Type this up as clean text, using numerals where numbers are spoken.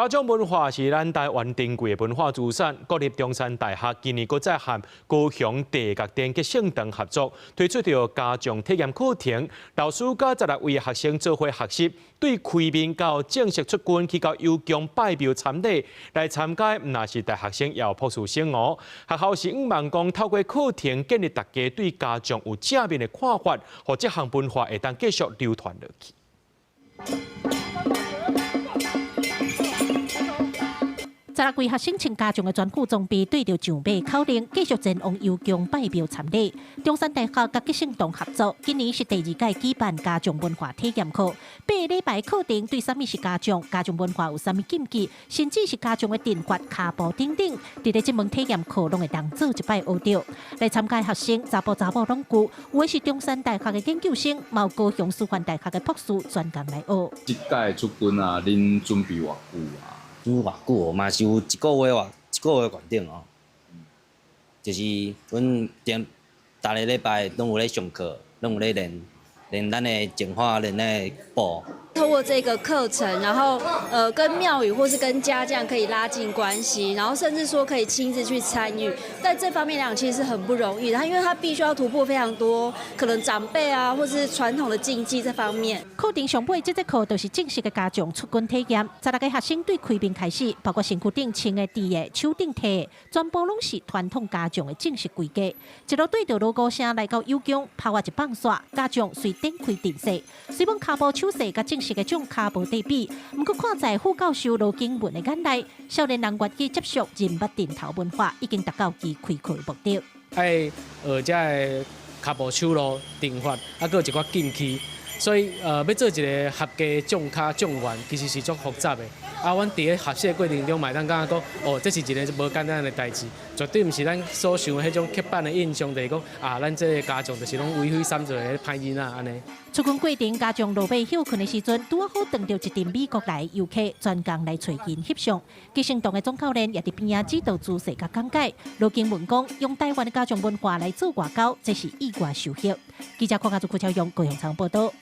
家长文化是咱台湾珍贵的文化资产。国立中山大学今年搁再和高雄地角电及圣堂合作，推出着家长体验课程，老师甲16位学生做伙学习，对开面到正式出军去到邮局拜庙参礼。来参加唔那是大学生，也有博士生哦。学校是希望讲透过课程建立大家对家长有正面的看法，或这项文化会当继续流传落去。 16位学生穿家长的全副装备，对着上马口令，继续前往邮局拜庙参礼。中山大学甲吉圣堂合作，今年是第2届举办家长文化体验课。8个礼拜课程对啥物是家长文化有啥物禁忌，甚至是家长的定法、脚步等等，伫咧这门体验课拢会当做一摆学着。来参加的学生，查甫拢有，有的是中山大学的研究生，也有高雄师范大学的博士专工来学。这届出军啊，恁准备偌久啊？ 拄偌久，嘛是有1个月原定哦。就是阮逐个礼拜拢有咧上课，拢有咧练咱的简化，练的步。透过这个课程，然后跟庙宇或是跟家将可以拉近关系，然后甚至说可以亲自去参与，在这方面来讲其实是很不容易的，因为他必须要突破非常多可能长辈啊或是传统的禁忌这方面。课程上尾这节课就是正式的家长出军体验，16个学生对开面开始，包括身躯顶穿的、戴的、手顶提的，全部拢是传统家长的正式规格。一路对着logo声来到邮局，拍我一棒刷，家长随展开阵势，虽然脚步手势甲正式的种脚步对比，不过看在副教授罗景文的眼内，少年人愿意接受人物定头文化，已经达到其开课的目的。爱学这个脚步手路定法，还佫有一寡禁区，所以要做一个合格种脚种员，其实是足复杂的。阮伫咧学习的过程中，嘛当感觉讲，这是一个无简单的代志，绝对毋是咱所想的迄种刻板的印象，就是讲咱这个家长就是拢为非三做的歹囡仔安尼。出军过程，家长落尾休困的时阵，拄好撞到一阵美国来游客专工来找因翕相。吉圣堂的总教练也伫边仔指导姿势甲讲解。罗景文讲，用台湾的家长文化来做外交，这是意外受益。记者邝家族邱超勇高雄场报道。